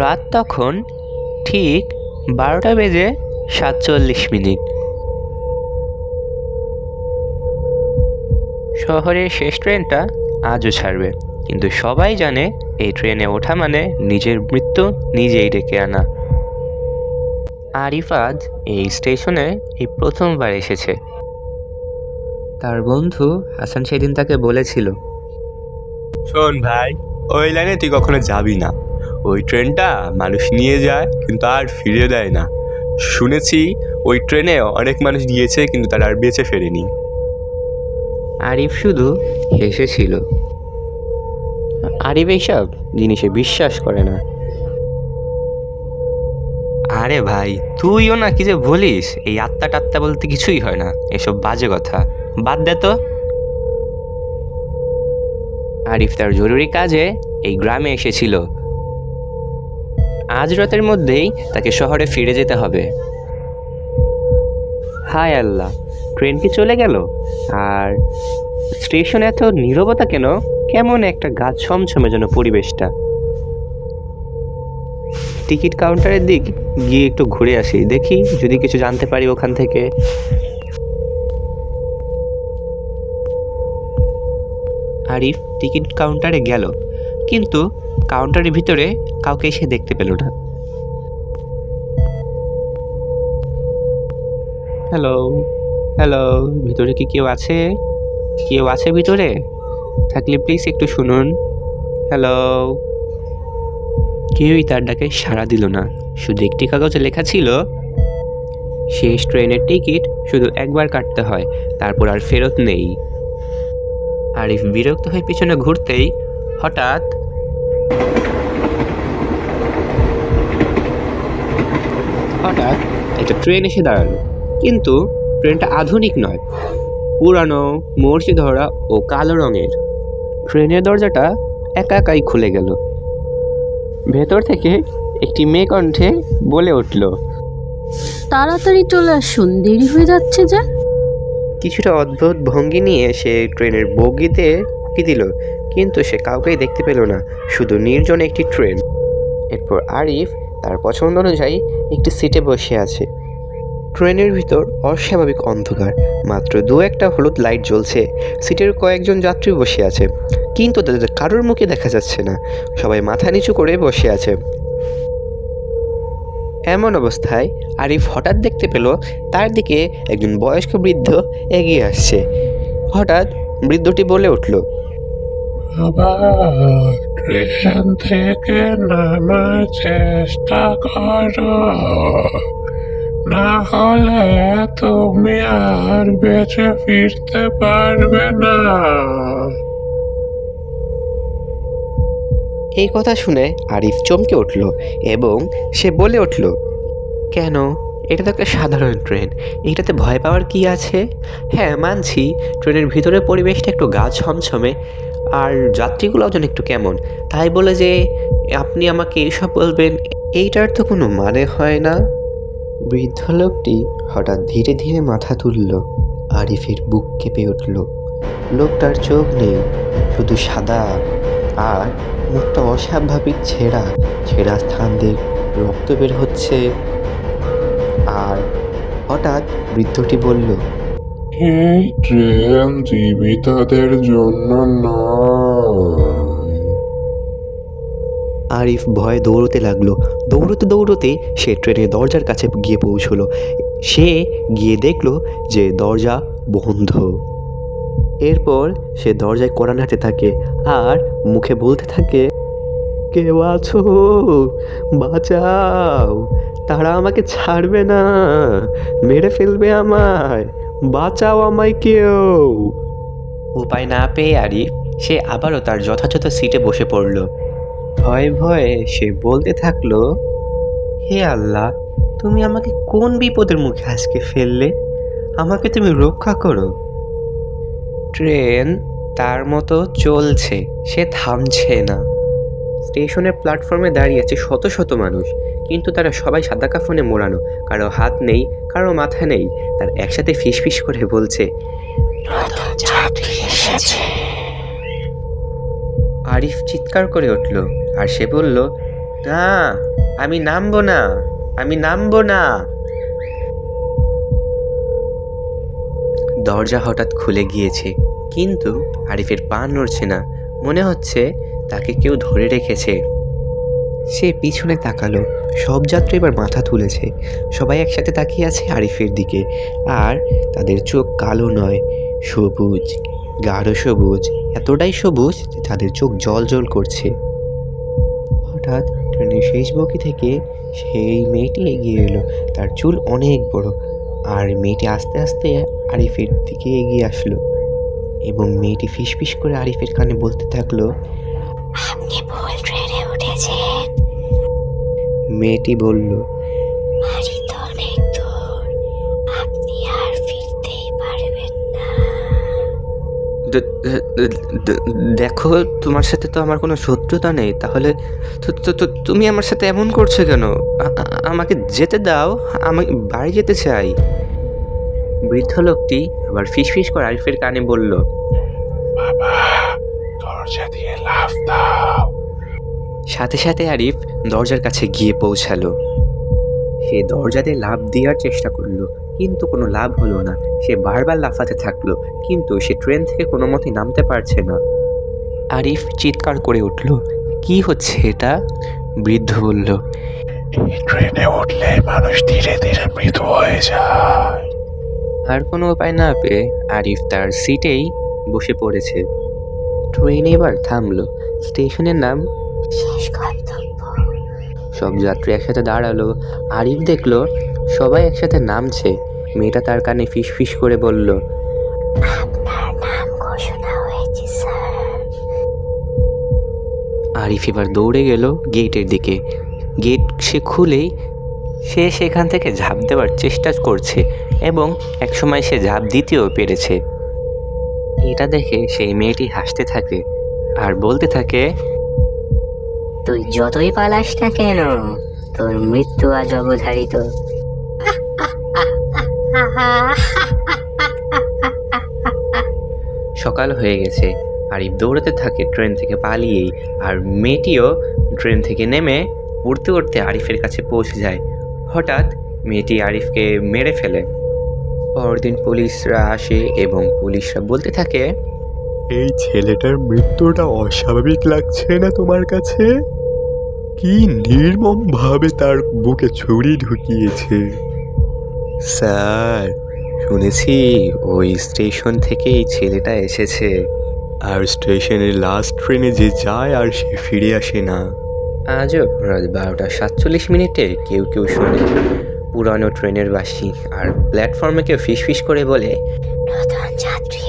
রাত তখন ঠিক 12:47। শহরের শেষ ট্রেনটা আজও ছাড়বে, কিন্তু সবাই জানে এই ট্রেনে ওঠা মানে নিজের মৃত্যু নিজেই ডেকে আনা। আরিফ আজ এই স্টেশনে এই প্রথমবার এসেছে। তার বন্ধু হাসান সেদিন তাকে বলেছিল, শোন ভাই, ওই লাইনে তুই কখনো যাবি না। ওই ট্রেনটা মানুষ নিয়ে যায় কিন্তু আর ফিরে দেয় না। শুনেছি ওই ট্রেনে অনেক মানুষ গিয়েছে কিন্তু তারা আর বেঁচে ফেরেনি। আরিফ শুধু হেসেছিল। আরিফ এইসব জিনিসে বিশ্বাস করে না। আরে ভাই, তুইও না কি যে বলিস, এই আত্মা টাত্মা বলতে কিছুই হয় না, এসব বাজে কথা বাদ দে তো। আরিফ তার জরুরি কাজে এই গ্রামে এসেছিল। আজ রাতের মধ্যেই তাকে শহরে ফিরে যেতে হবে। হায় আল্লাহ, ট্রেন কি চলে গেল? আর স্টেশনে এত নীরবতা কেন? কেমন একটা গাছ ছমছমে যেন পরিবেশটা। টিকিট কাউন্টারের দিক গিয়ে একটু ঘুরে আসি, দেখি যদি কিছু জানতে পারি ওখান থেকে। আরিফ টিকিট কাউন্টারে গেল, কিন্তু কাউন্টারের ভিতরে কাউকে এসে দেখতে পেল না। হ্যালো, হ্যালো, ভিতরে কি কেউ আছে? কেউ আছে ভিতরে? থাকলে প্লিজ একটু শুনুন। হ্যালো। কেউই তার ডাকে সাড়া দিল না। শুধু একটি কাগজে লেখা ছিল, শেষ ট্রেনের টিকিট শুধু একবার কাটতে হয়, তারপর আর ফেরত নেই। আরিফ বিরক্ত হয়ে পিছনে ঘুরতেই হঠাৎ একটা ট্রেন এসে দাঁড়ালো, কিন্তু ট্রেনটা আধুনিক নয়, পুরানো, মরচে ধরা ও কালো রঙের। ট্রেনের দরজাটা একা একাই খুলে গেল। ভেতর থেকে একটি মেয়ে কণ্ঠে বলে উঠল, তাড়াতাড়ি চলে আসুন, দেরি হয়ে যাচ্ছে যে। কিছুটা অদ্ভুত ভঙ্গি নিয়ে সে ট্রেনের বগিতে উঁকি দিল, কিন্তু সে কাউকেই দেখতে পেল না, শুধু নির্জন একটি ট্রেন। এরপর আরিফ তার পছন্দ অনুযায়ী একটি সিটে বসে আছে। ট্রেনের ভিতর অস্বাভাবিক অন্ধকার, মাত্র দু একটা হলুদ লাইট জ্বলছে। সিটের কয়েকজন যাত্রী বসে আছে, কিন্তু তাদের কারোর মুখে দেখা যাচ্ছে না। সবাই মাথা নিচু করে বসে আছে। এমন অবস্থায় আরিফ হঠাৎ দেখতে পেল তার দিকে একজন বয়স্ক বৃদ্ধ এগিয়ে আসছে। হঠাৎ বৃদ্ধটি বলে উঠল, ট্রেন থেকে নামার চেষ্টা করো, না হলে তুমি আর বেঁচে ফিরতে পারবে না। এই কথা শুনে আরিফ চমকে উঠল এবং সে বলে উঠল, কেন? এটা তো একটা সাধারণ ট্রেন, এটাতে ভয় পাওয়ার কি আছে? হ্যাঁ, মানছি ট্রেনের ভিতরের পরিবেশটা একটু গা ছমছমে আর যাত্রীগুলোও যেন একটু কেমন, তাই বলে যে আপনি আমাকে এইসব বলবেন, এইটার তো কোনো মানে হয় না। বৃদ্ধ লোকটি হঠাৎ ধীরে ধীরে মাথা তুলল। আরিফের বুক কেঁপে উঠল। লোকটার চোখ নেই, শুধু সাদা, আর মুখটা অস্বাভাবিক ছেঁড়া ছেঁড়া স্থান দিয়ে রক্ত বের হচ্ছে। আর হঠাৎ বৃদ্ধটি বলল, এই ট্রেন জীবিতদের জন্য নয়। আরিফ ভয়ে দৌড়তে লাগলো। দৌড়তে দৌড়তে সে ট্রেনের দরজার কাছে গিয়ে পৌঁছলো। সে গিয়ে দেখলো যে দরজা বন্ধ। এরপর সে দরজায় কড়া নাড়তে থাকে আর মুখে বলতে থাকে, কেউ আছো? বাঁচাও, তারা আমাকে ছাড়বে না, মেরে ফেলবে আমায়, বাঁচাও আমায় কেউ। উপায় না পেয়ে আরিফ সে আবারও তার যথাযথ সিটে বসে পড়ল। ভয়ে ভয়ে সে বলতে থাকলো, হে আল্লাহ, তুমি আমাকে কোন বিপদের মুখে আজকে ফেললে? আমাকে তুমি রক্ষা করো। ট্রেন তার মতো চলছে, সে থামছে না। স্টেশনের প্ল্যাটফর্মে দাঁড়িয়ে আছে শত শত মানুষ, কিন্তু তারা সবাই সাদা কাফনে মোড়ানো, কারো হাত নেই, কারো মাথা নেই। তার একসাথে ফিসফিস করে বলছে, আরিফ চিৎকার করে উঠল আর সে বলল, না, আমি নামবো না, আমি নামবো না। দরজা হঠাৎ খুলে গিয়েছে, কিন্তু আরিফের পা নড়ছে না। মনে হচ্ছে তাকে কেউ ধরে রেখেছে। সে পিছনে তাকালো। সব যাত্রী এবার মাথা তুলেছে। সবাই একসাথে তাকিয়ে আছে আরিফের দিকে। আর তাদের চোখ কালো নয়, সবুজ, গাঢ় সবুজ, এতটাই সবুজ যে তাদের চোখ জ্বল জ্বল করছে। হঠাৎ ট্রেনের শেষ বগি থেকে সেই মেয়েটি এগিয়ে এলো। তার চুল অনেক বড়, আর মেয়েটি আস্তে আস্তে আরিফের দিকে এগিয়ে আসলো এবং মেয়েটি ফিসফিস করে আরিফের কানে বলতে থাকলো, আপনি ভুল ট্রেনে উঠেছেন। মেয়েটি বলল, বাড়ি তো অনেক দূর, আপনি আর ফিরতেই পারবেন না। দেখো, তোমার সাথে তো আমার কোনো শত্রুতা নেই, তাহলে তুমি আমার সাথে এমন করছো কেন? আমাকে যেতে দাও, আমি বাড়ি যেতে চাই। বৃদ্ধ লোকটি আবার ফিসফিস করে আরিফের কানে বলল, বাবা, দরজা দিয়ে লাফ দাও। সাথে সাথে আরিফ দরজার কাছে গিয়ে পৌঁছালো। সে দরজাতে লাফ দেওয়ার চেষ্টা করলো, কিন্তু কোনো লাভ হলো না। সে বারবার লাফাতে থাকলো, কিন্তু সে ট্রেন থেকে কোনো মতে নামতে পারছে না। আরিফ চিৎকার করে উঠল, কি হচ্ছে এটা? বৃদ্ধ বলল, ট্রেনে উঠলে মানুষ ধীরে ধীরে মৃত হয়ে যায়। আর কোনো উপায় না পেয়ে আরিফ তার সিটেই বসে পড়েছে। ট্রেন এবার থামলো। স্টেশনের নাম শেষ গন্তব্য। সব যাত্রী একসাথে দাঁড়ালো। আরিফ দেখলো সবাই একসাথে নামছে। মেয়েটা তার কানে ফিসফিস করে বলল, আপনার নাম ঘোষণা হয়েছে স্যার। আরিফ এবার দৌড়ে গেল গেটের দিকে। গেট সে খুলেই সে সেখান থেকে ঝাঁপ দেওয়ার চেষ্টা করছে এবং একসময় সে ঝাঁপ দিতেও পেরেছে। এটা দেখে সেই মেয়েটি হাসতে থাকে আর বলতে থাকে, তুই যতই পালাস না কেন, তোর মৃত্যু আজ অবধারিত। সকাল হয়ে গেছে। আরিফ দৌড়াতে থাকে ট্রেন থেকে পালিয়েই, আর মেয়েটিও ট্রেন থেকে নেমে উড়তে উড়তে আরিফের কাছে পৌঁছে যায়। হঠাৎ মেয়েটি আরিফকে মেরে ফেলে। পরদিন পুলিশরা আসে এবং পুলিশরা বলতে থাকে, এই ছেলেটার মৃত্যুটা অস্বাভাবিক লাগছে না তোমার কাছে? কি নির্মমভাবে তার বুকে ছুরি ঢুকিয়েছে। স্যার, শুনেছি ওই স্টেশন থেকে এই ছেলেটা এসেছে। আর স্টেশনের লাস্ট ট্রেনে যে যায় আর সে ফিরে আসে না। আজও রাত 12:47 কেউ কেউ শোনে পুরানো ট্রেনের বাঁশি, আর প্ল্যাটফর্মে কেউ ফিসফিস করে বলে, নতুন যাত্রী